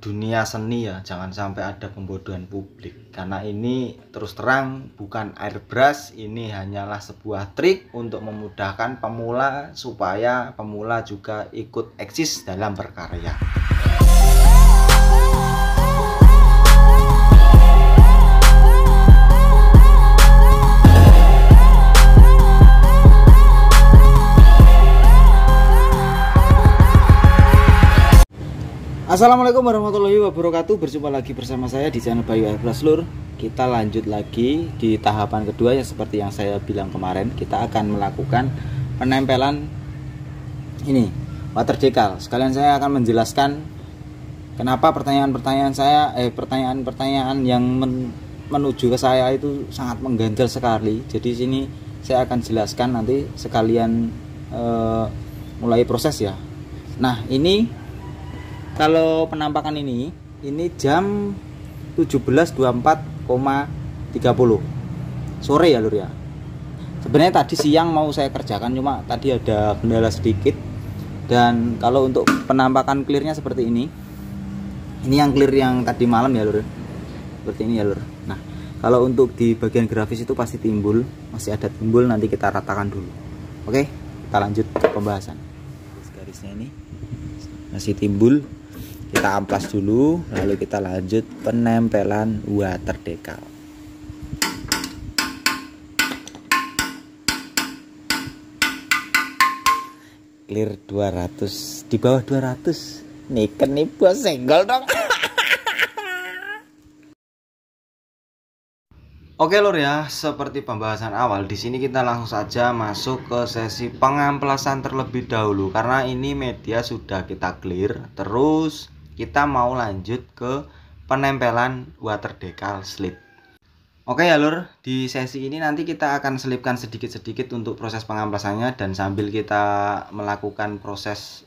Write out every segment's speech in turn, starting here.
dunia seni ya, jangan sampai ada pembodohan publik, karena ini terus terang bukan airbrush, ini hanyalah sebuah trik untuk memudahkan pemula supaya pemula juga ikut eksis dalam berkarya. Assalamualaikum warahmatullahi wabarakatuh. Berjumpa lagi bersama saya di channel Bayu Airbrush Lur. Kita lanjut lagi di tahapan kedua, yang seperti yang saya bilang kemarin, kita akan melakukan penempelan ini water decal. Sekalian saya akan menjelaskan kenapa pertanyaan-pertanyaan yang menuju ke saya itu sangat mengganjal sekali. Jadi sini saya akan jelaskan nanti sekalian mulai proses ya. Nah, ini kalau penampakan ini jam 17.24,30 sore ya Lur ya. Sebenarnya tadi siang mau saya kerjakan, cuma tadi ada kendala sedikit. Dan kalau untuk penampakan clearnya seperti ini yang clear yang tadi malam ya Lur, seperti ini ya Lur. Nah, kalau untuk di bagian grafis itu pasti timbul, masih ada timbul, nanti kita ratakan dulu. Oke, kita lanjut ke pembahasan. Garisnya ini masih timbul, kita amplas dulu, lalu kita lanjut penempelan water decal. Clear 200, di bawah 200 niken nih bos, senggol dong. Oke Lur ya, seperti pembahasan awal, di sini kita langsung saja masuk ke sesi pengamplasan terlebih dahulu, karena ini media sudah kita clear. Terus kita mau lanjut ke penempelan water decal slip. Oke ya Lur, di sesi ini nanti kita akan selipkan sedikit-sedikit untuk proses pengamplasannya, dan sambil kita melakukan proses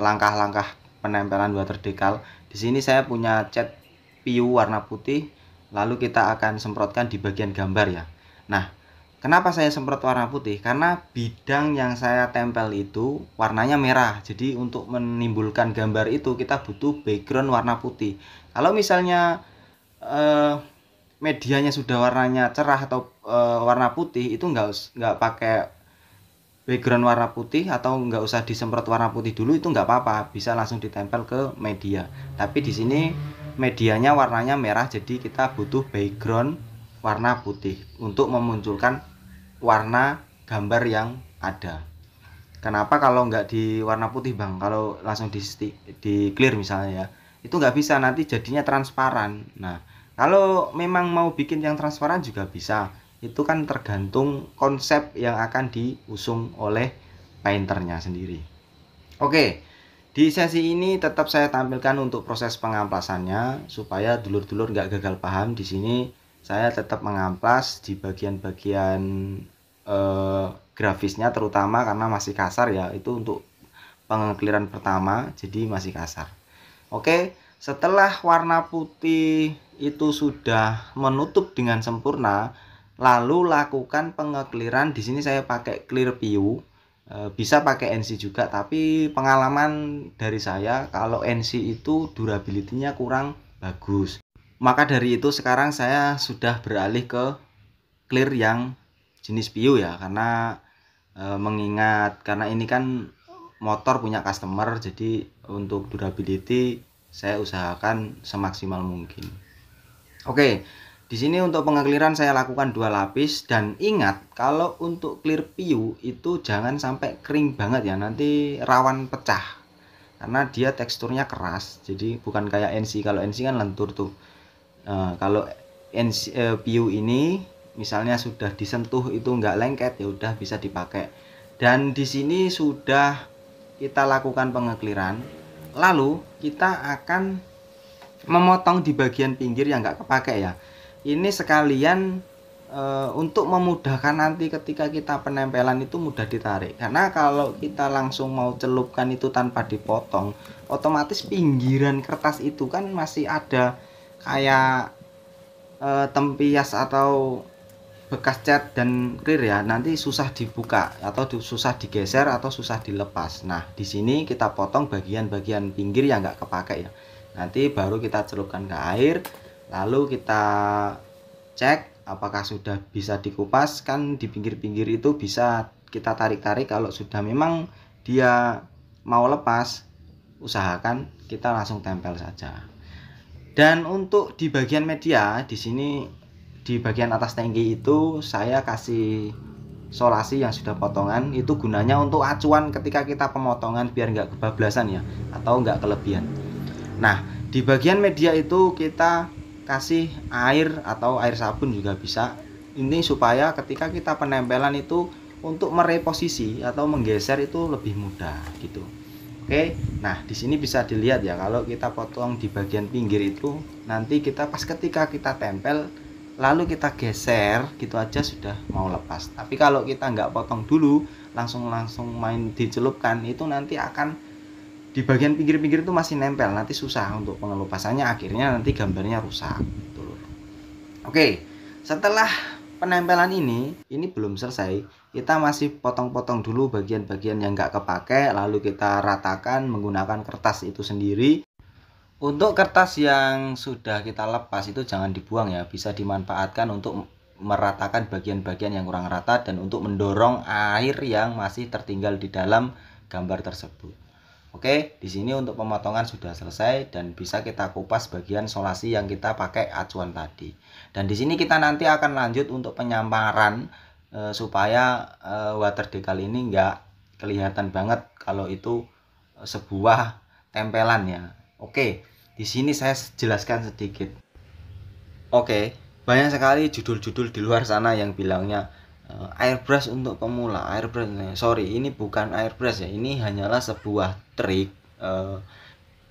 langkah-langkah penempelan water decal. Di sini saya punya cat PU warna putih, lalu kita akan semprotkan di bagian gambar ya. Nah, kenapa saya semprot warna putih? Karena bidang yang saya tempel itu warnanya merah. Jadi untuk menimbulkan gambar itu kita butuh background warna putih. Kalau misalnya medianya sudah warnanya cerah atau warna putih, itu nggak pakai background warna putih atau nggak usah disemprot warna putih dulu, itu nggak apa-apa, bisa langsung ditempel ke media. Tapi di sini medianya warnanya merah, jadi kita butuh background warna putih untuk memunculkan warna gambar yang ada. Kenapa kalau nggak di warna putih Bang? Kalau langsung di clear misalnya ya, itu nggak bisa, nanti jadinya transparan. Nah, kalau memang mau bikin yang transparan juga bisa, itu kan tergantung konsep yang akan diusung oleh painternya sendiri. Oke, di sesi ini tetap saya tampilkan untuk proses pengamplasannya supaya dulur-dulur nggak gagal paham. Di sini saya tetap mengamplas di bagian-bagian grafisnya, terutama karena masih kasar ya, itu untuk pengekliran pertama, jadi masih kasar. Oke, setelah warna putih itu sudah menutup dengan sempurna, lalu lakukan pengekliran. Di sini saya pakai clear PU, bisa pakai NC juga, tapi pengalaman dari saya kalau NC itu durability-nya kurang bagus. Maka dari itu sekarang saya sudah beralih ke clear yang jenis PU ya, karena mengingat karena ini kan motor punya customer, jadi untuk durability saya usahakan semaksimal mungkin. Oke, di sini untuk pengekliran saya lakukan 2 lapis, dan ingat kalau untuk clear PU itu jangan sampai kering banget ya, nanti rawan pecah karena dia teksturnya keras. Jadi bukan kayak NC, kalau NC kan lentur tuh. Kalau NC, PU ini misalnya sudah disentuh itu nggak lengket, ya udah bisa dipakai. Dan di sini sudah kita lakukan pengekliran, lalu kita akan memotong di bagian pinggir yang nggak kepake ya. Ini sekalian untuk memudahkan nanti ketika kita penempelan itu mudah ditarik, karena kalau kita langsung mau celupkan itu tanpa dipotong, otomatis pinggiran kertas itu kan masih ada kayak tempias atau bekas cat dan clear ya, nanti susah dibuka atau susah digeser atau susah dilepas. Nah, di sini kita potong bagian-bagian pinggir yang nggak kepake ya. Nanti baru kita celupkan ke air, lalu kita cek apakah sudah bisa dikupas. Kan di pinggir-pinggir itu bisa kita tarik-tarik, kalau sudah memang dia mau lepas, usahakan kita langsung tempel saja. Dan untuk di bagian media di sini, di bagian atas tangki itu saya kasih solasi yang sudah potongan, itu gunanya untuk acuan ketika kita pemotongan biar nggak kebablasan ya, atau nggak kelebihan. Nah, di bagian media itu kita kasih air atau air sabun juga bisa. Ini supaya ketika kita penempelan itu untuk mereposisi atau menggeser itu lebih mudah gitu. Oke, nah di sini bisa dilihat ya, kalau kita potong di bagian pinggir itu nanti kita pas ketika kita tempel lalu kita geser gitu aja sudah mau lepas. Tapi kalau kita nggak potong dulu langsung main dicelupkan, itu nanti akan di bagian pinggir-pinggir itu masih nempel, nanti susah untuk pengelupasannya, akhirnya nanti gambarnya rusak gitu. Oke, setelah penempelan ini belum selesai, kita masih potong-potong dulu bagian-bagian yang nggak kepake, lalu kita ratakan menggunakan kertas itu sendiri. Untuk kertas yang sudah kita lepas itu jangan dibuang ya, bisa dimanfaatkan untuk meratakan bagian-bagian yang kurang rata dan untuk mendorong air yang masih tertinggal di dalam gambar tersebut. Oke, di sini untuk pemotongan sudah selesai dan bisa kita kupas bagian solasi yang kita pakai acuan tadi. Dan di sini kita nanti akan lanjut untuk penyamaran supaya water decal ini nggak kelihatan banget kalau itu sebuah tempelan ya. Oke, di sini saya jelaskan sedikit. Oke, banyak sekali judul-judul di luar sana yang bilangnya airbrush untuk pemula, airbrush. Sorry, ini bukan airbrush ya, ini hanyalah sebuah trik.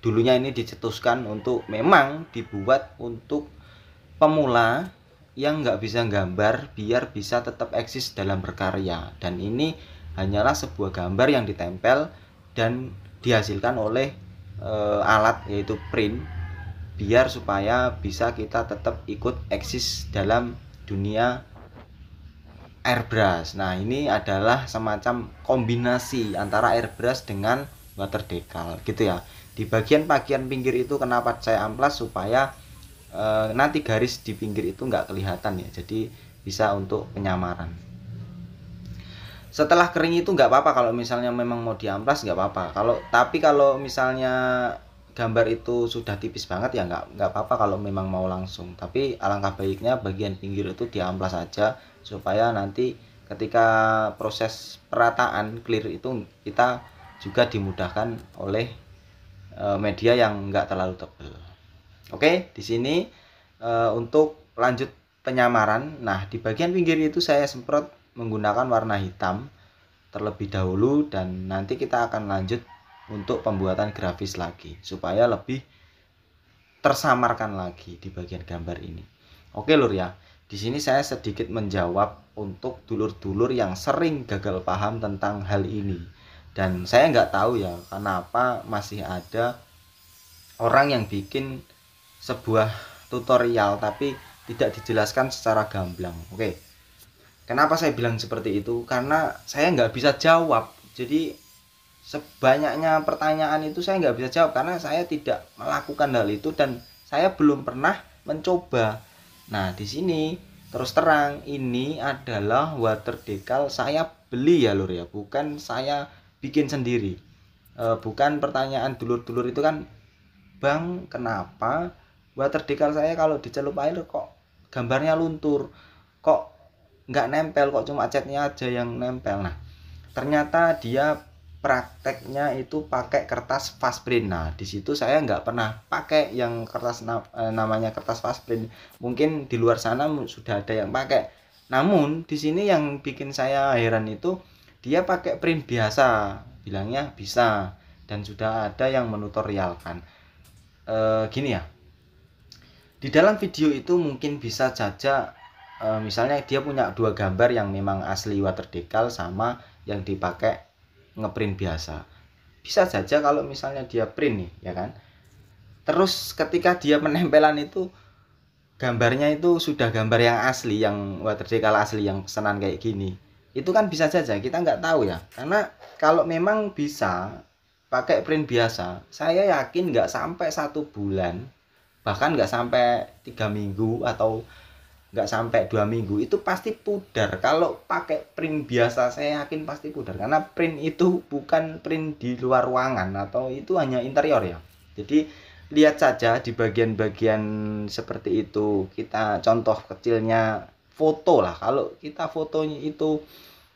Dulunya ini dicetuskan untuk memang dibuat untuk pemula yang nggak bisa gambar biar bisa tetap eksis dalam berkarya. Dan ini hanyalah sebuah gambar yang ditempel dan dihasilkan oleh alat yaitu print, biar supaya bisa kita tetap ikut eksis dalam dunia airbrush. Nah, ini adalah semacam kombinasi antara airbrush dengan water decal gitu ya. Di bagian pinggir itu kenapa saya amplas, supaya nanti garis di pinggir itu nggak kelihatan ya, jadi bisa untuk penyamaran. Setelah kering itu nggak apa-apa kalau misalnya memang mau diamplas, nggak apa-apa. Tapi kalau misalnya gambar itu sudah tipis banget ya nggak apa-apa kalau memang mau langsung. Tapi alangkah baiknya bagian pinggir itu diamplas saja supaya nanti ketika proses perataan clear itu kita juga dimudahkan oleh media yang nggak terlalu tebal. Oke, di sini untuk lanjut penyamaran. Nah, di bagian pinggir itu saya semprot menggunakan warna hitam terlebih dahulu, dan nanti kita akan lanjut untuk pembuatan grafis lagi supaya lebih tersamarkan lagi di bagian gambar ini. Oke lur ya, di sini saya sedikit menjawab untuk dulur-dulur yang sering gagal paham tentang hal ini. Dan saya nggak tahu ya kenapa masih ada orang yang bikin sebuah tutorial tapi tidak dijelaskan secara gamblang. Oke, kenapa saya bilang seperti itu? Karena saya nggak bisa jawab. Jadi sebanyaknya pertanyaan itu saya nggak bisa jawab karena saya tidak melakukan hal itu dan saya belum pernah mencoba. Nah, di sini terus terang ini adalah water decal saya beli ya lur ya, bukan saya bikin sendiri. Bukan pertanyaan dulur-dulur itu kan, Bang, kenapa water decal saya kalau dicelup air kok gambarnya luntur, kok nggak nempel, kok cuma catnya aja yang nempel. Nah, ternyata dia prakteknya itu pakai kertas fast print. Nah, di situ saya nggak pernah pakai yang kertas namanya kertas fast print. Mungkin di luar sana sudah ada yang pakai. Namun di sini yang bikin saya heran itu dia pakai print biasa, bilangnya bisa, dan sudah ada yang menutorialkan. Gini ya, di dalam video itu mungkin bisa saja misalnya dia punya dua gambar yang memang asli water decal sama yang dipakai ngeprint biasa. Bisa saja kalau misalnya dia print nih ya kan, terus ketika dia penempelan itu gambarnya itu sudah gambar yang asli, yang water decal asli, yang pesanan kayak gini, itu kan bisa saja kita nggak tahu ya. Karena kalau memang bisa pakai print biasa, saya yakin nggak sampai 1 bulan, bahkan nggak sampai 3 minggu atau nggak sampai 2 minggu itu pasti pudar. Kalau pakai print biasa saya yakin pasti pudar, karena print itu bukan print di luar ruangan atau itu hanya interior ya. Jadi lihat saja di bagian-bagian seperti itu, kita contoh kecilnya foto lah. Kalau kita fotonya itu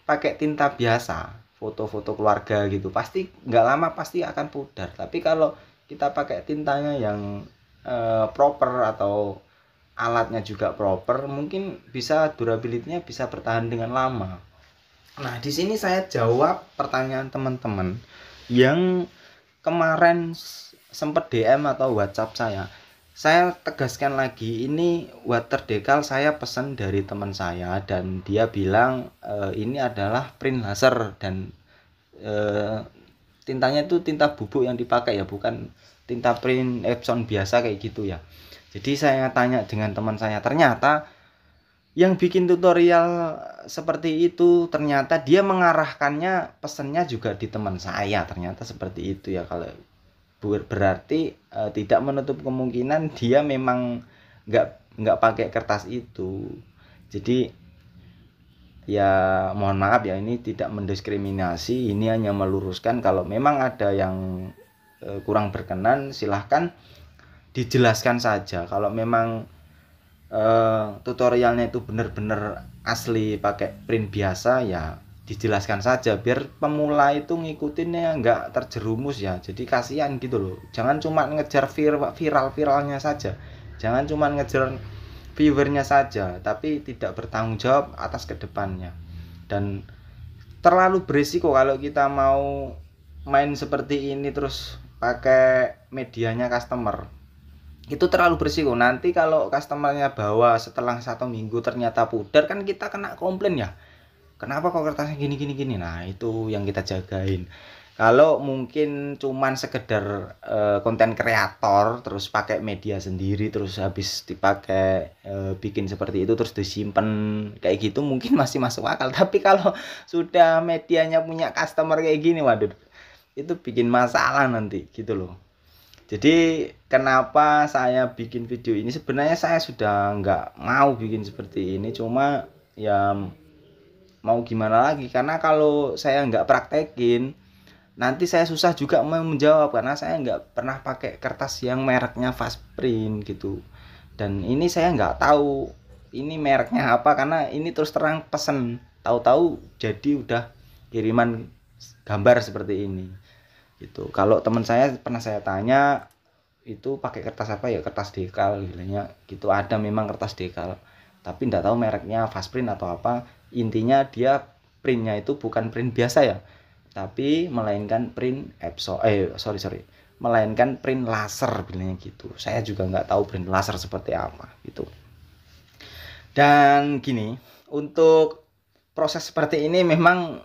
pakai tinta biasa, foto-foto keluarga gitu, pasti nggak lama pasti akan pudar. Tapi kalau kita pakai tintanya yang proper atau alatnya juga proper, mungkin bisa durability-nya bisa bertahan dengan lama. Nah, di sini saya jawab pertanyaan teman-teman yang kemarin sempat DM atau WhatsApp saya. Saya tegaskan lagi, ini water decal saya pesan dari teman saya dan dia bilang ini adalah print laser dan tintanya itu tinta bubuk yang dipakai ya, bukan tinta print Epson biasa kayak gitu ya. Jadi saya tanya dengan teman saya, ternyata yang bikin tutorial seperti itu ternyata dia mengarahkannya, pesennya juga di teman saya, ternyata seperti itu ya. Kalau berarti tidak menutup kemungkinan dia memang nggak pakai kertas itu. Jadi ya mohon maaf ya, ini tidak mendiskriminasi, ini hanya meluruskan. Kalau memang ada yang kurang berkenan, silahkan dijelaskan saja. Kalau memang tutorialnya itu benar-benar asli pakai print biasa, ya dijelaskan saja biar pemula itu ngikutinnya nggak terjerumus ya. Jadi kasihan gitu loh. Jangan cuma ngejar viral-viralnya saja, jangan cuma ngejar viewernya saja, tapi tidak bertanggung jawab atas kedepannya. Dan terlalu berisiko kalau kita mau main seperti ini terus pakai medianya customer, itu terlalu berisiko. Nanti kalau customernya bawa setelah 1 minggu ternyata pudar, kan kita kena komplain ya, kenapa kok kertasnya gini. Nah, itu yang kita jagain. Kalau mungkin cuman sekedar konten kreator terus pakai media sendiri terus habis dipakai bikin seperti itu terus disimpan kayak gitu, mungkin masih masuk akal. Tapi kalau sudah medianya punya customer kayak gini, waduh, itu bikin masalah nanti gitu loh. Jadi kenapa saya bikin video ini, sebenarnya saya sudah nggak mau bikin seperti ini, cuma ya mau gimana lagi, karena kalau saya nggak praktekin nanti saya susah juga mau menjawab, karena saya nggak pernah pakai kertas yang mereknya fast print gitu. Dan ini saya nggak tahu ini mereknya apa, karena ini terus terang pesen, tahu-tahu jadi udah kiriman gambar seperti ini gitu. Kalau teman saya pernah saya tanya itu pakai kertas apa ya, kertas dekal bilangnya gitu. Ada memang kertas dekal tapi nggak tahu mereknya fast print atau apa. Intinya dia printnya itu bukan print biasa ya, tapi melainkan print Epson melainkan print laser bilangnya gitu. Saya juga nggak tahu print laser seperti apa gitu. Dan gini, untuk proses seperti ini memang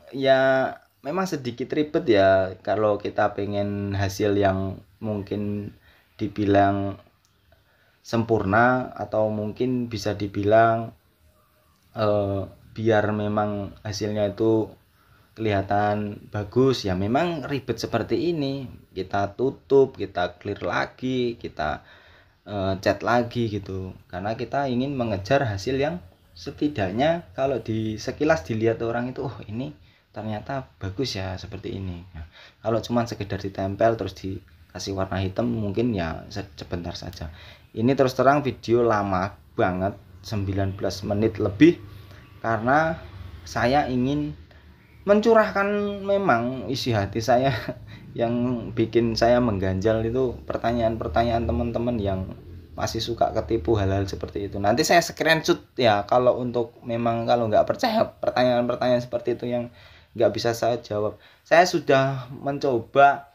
sedikit ribet ya kalau kita pengen hasil yang mungkin dibilang sempurna atau mungkin bisa dibilang biar memang hasilnya itu kelihatan bagus ya, memang ribet seperti ini. Kita tutup, kita clear lagi, kita cat lagi gitu, karena kita ingin mengejar hasil yang setidaknya kalau di sekilas dilihat orang itu, oh ini ternyata bagus ya seperti ini. Nah, kalau cuma sekedar ditempel terus dikasih warna hitam mungkin ya sebentar saja. Ini terus terang video lama banget, 19 menit lebih, karena saya ingin mencurahkan memang isi hati saya. Yang bikin saya mengganjal itu pertanyaan-pertanyaan teman-teman yang masih suka ketipu hal-hal seperti itu. Nanti saya screenshot ya, kalau untuk memang kalau nggak percaya pertanyaan-pertanyaan seperti itu yang nggak bisa saya jawab. Saya sudah mencoba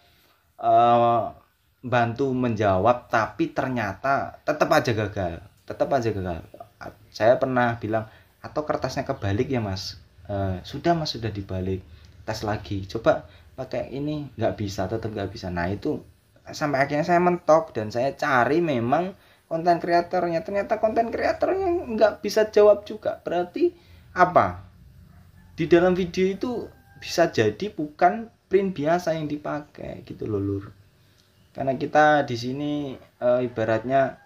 bantu menjawab, tapi ternyata tetap aja gagal. Saya pernah bilang, atau kertasnya kebalik ya mas. Sudah mas, sudah dibalik, tes lagi, coba pakai ini, nggak bisa, tetap nggak bisa. Nah itu sampai akhirnya saya mentok dan saya cari memang konten kreatornya, ternyata konten kreatornya nggak bisa jawab juga. Berarti apa? Di dalam video itu bisa jadi bukan print biasa yang dipakai gitu loh lur. Karena kita di sini ibaratnya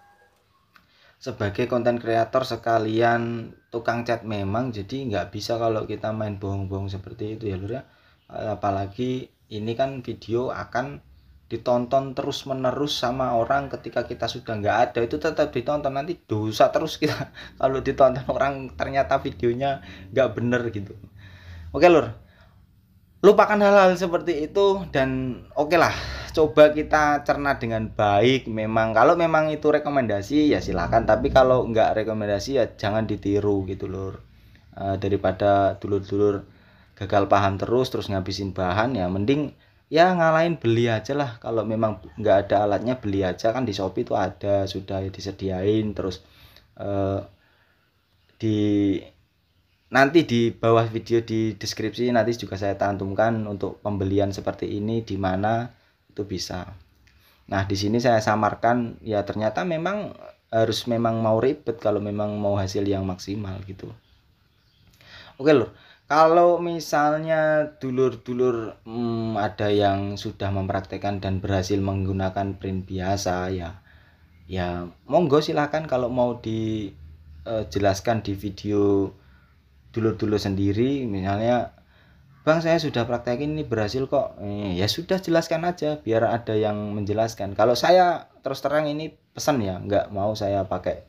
sebagai konten kreator sekalian tukang cat memang, jadi nggak bisa kalau kita main bohong-bohong seperti itu ya lur ya. Apalagi ini kan video akan ditonton terus menerus sama orang. Ketika kita sudah nggak ada itu tetap ditonton, nanti dosa terus kita kalau ditonton orang ternyata videonya nggak bener gitu. Oke lur, lupakan hal-hal seperti itu dan oke lah, coba kita cerna dengan baik. Memang kalau memang itu rekomendasi ya silakan, tapi kalau nggak rekomendasi ya jangan ditiru gitu lur. Daripada dulur-dulur gagal paham terus ngabisin bahan, ya mending ya ngalahin beli aja lah. Kalau memang nggak ada alatnya, beli aja, kan di Shopee itu ada, sudah disediain. Terus di nanti di bawah video di deskripsi nanti juga saya cantumkan untuk pembelian seperti ini di mana itu bisa. Nah, di sini saya samarkan ya, ternyata memang harus memang mau ribet kalau memang mau hasil yang maksimal gitu. Oke lur, kalau misalnya dulur-dulur ada yang sudah mempraktekkan dan berhasil menggunakan print biasa, ya monggo silahkan kalau mau dijelaskan di video dulur-dulur sendiri. Misalnya, Bang, saya sudah praktekin ini berhasil kok. Ya sudah, jelaskan aja biar ada yang menjelaskan. Kalau saya terus terang ini pesan ya, nggak mau saya pakai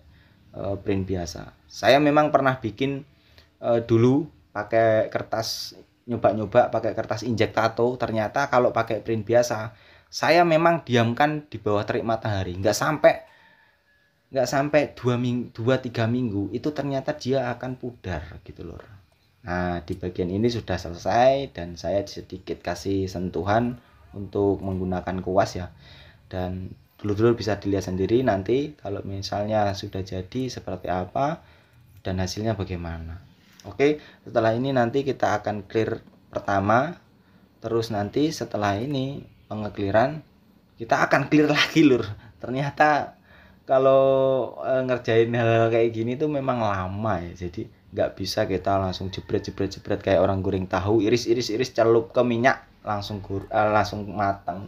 print biasa. Saya memang pernah bikin dulu pakai kertas, nyoba-nyoba pakai kertas injek tato. Ternyata kalau pakai print biasa, saya memang diamkan di bawah terik matahari, nggak sampai 2-3 minggu itu ternyata dia akan pudar gitu loh. Nah, di bagian ini sudah selesai dan saya sedikit kasih sentuhan untuk menggunakan kuas ya, dan dulu bisa dilihat sendiri nanti kalau misalnya sudah jadi seperti apa dan hasilnya bagaimana. Oke, setelah ini nanti kita akan clear pertama, terus nanti setelah ini pengekliran kita akan clear lagi lur. Ternyata kalau ngerjain hal kayak gini tuh memang lama ya, jadi nggak bisa kita langsung jebret kayak orang goreng tahu, iris celup ke minyak langsung matang.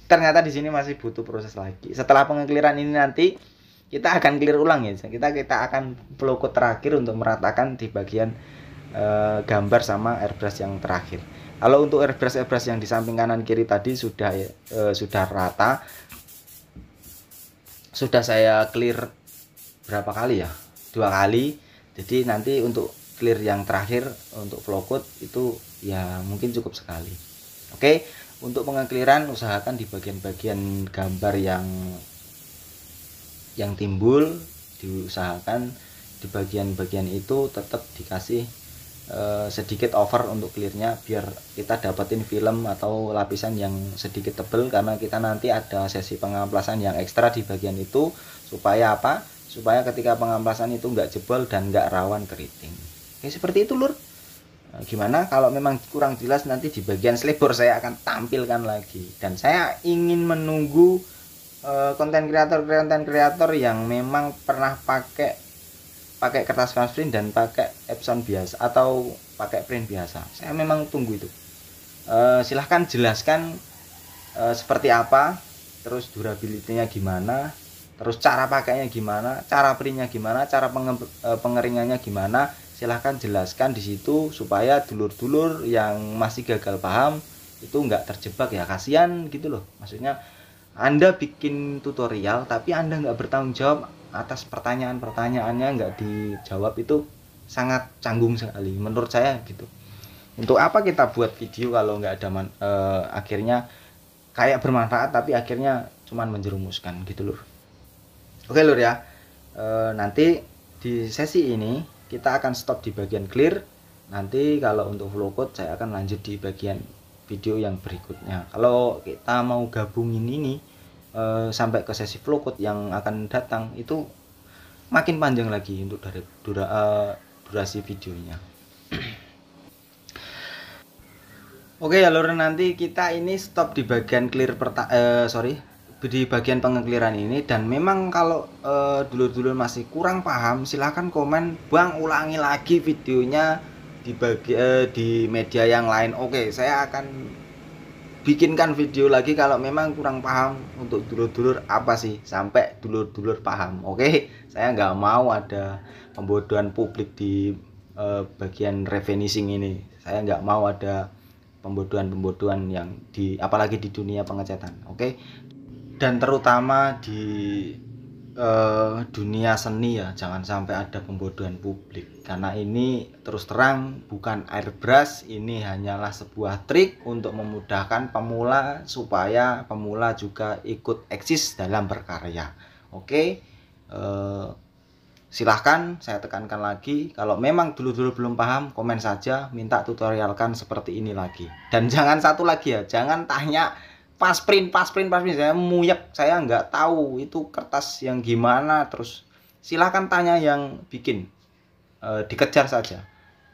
Ternyata di sini masih butuh proses lagi. Setelah pengekliran ini nanti kita akan clear ulang ya, kita akan flow code terakhir untuk meratakan di bagian gambar sama airbrush yang terakhir. Kalau untuk airbrush yang di samping kanan kiri tadi sudah rata, sudah saya clear berapa kali ya, 2 kali. Jadi nanti untuk clear yang terakhir untuk flow code itu ya mungkin cukup sekali. Oke, untuk pengekliran usahakan di bagian-bagian gambar yang timbul, diusahakan di bagian-bagian itu tetap dikasih sedikit over untuk clearnya, biar kita dapetin film atau lapisan yang sedikit tebal, karena kita nanti ada sesi pengamplasan yang ekstra di bagian itu. Supaya apa? Supaya ketika pengamplasan itu nggak jebol dan nggak rawan keriting. Oke, seperti itu lur. Gimana kalau memang kurang jelas, nanti di bagian selebor saya akan tampilkan lagi. Dan saya ingin menunggu konten kreator yang memang pernah pakai kertas flash print dan pakai Epson biasa atau pakai print biasa. Saya memang tunggu itu. Silahkan jelaskan seperti apa, terus durability-nya gimana, terus cara pakainya gimana, cara printnya gimana, cara pengeringannya gimana. Silahkan jelaskan di situ supaya dulur-dulur yang masih gagal paham itu nggak terjebak ya. Kasihan gitu loh. Maksudnya Anda bikin tutorial tapi Anda nggak bertanggung jawab atas pertanyaan-pertanyaannya, nggak dijawab, itu sangat canggung sekali menurut saya gitu. Untuk apa kita buat video kalau nggak ada akhirnya kayak bermanfaat tapi akhirnya cuman menjerumuskan gitu lur. Oke lur ya, nanti di sesi ini kita akan stop di bagian clear. Nanti kalau untuk flow code saya akan lanjut di bagian video yang berikutnya. Kalau kita mau gabungin ini sampai ke sesi flow code yang akan datang, itu makin panjang lagi untuk dari durasi videonya. Oke ya lur, nanti kita ini stop di bagian clear di bagian pengekliran ini. Dan memang kalau dulur-dulur masih kurang paham, silahkan komen, Bang ulangi lagi videonya di media yang lain. Oke, saya akan bikinkan video lagi kalau memang kurang paham untuk dulur-dulur apa sih, sampai dulur-dulur paham. Oke, saya nggak mau ada pembodohan publik di bagian revenue ini. Saya nggak mau ada pembodohan-pembodohan yang apalagi di dunia pengecatan. Oke, dan terutama di dunia seni ya, jangan sampai ada pembodohan publik, karena ini terus terang bukan airbrush, ini hanyalah sebuah trik untuk memudahkan pemula supaya pemula juga ikut eksis dalam berkarya. Oke, silahkan saya tekankan lagi, kalau memang dulu belum paham, komen saja, minta tutorialkan seperti ini lagi. Dan jangan satu lagi ya, jangan tanya pas print, saya muyek, saya nggak tahu itu kertas yang gimana. Terus silahkan tanya yang bikin, dikejar saja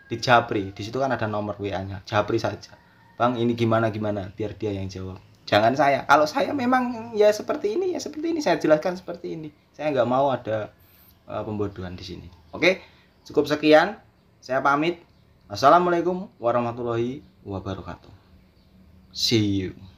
di Japri, di situ kan ada nomor WA-nya, Japri saja, Bang ini gimana, biar dia yang jawab, jangan saya. Kalau saya memang ya seperti ini, saya jelaskan seperti ini, saya nggak mau ada pembodohan di sini. Oke, cukup sekian, saya pamit. Assalamualaikum warahmatullahi wabarakatuh. See you.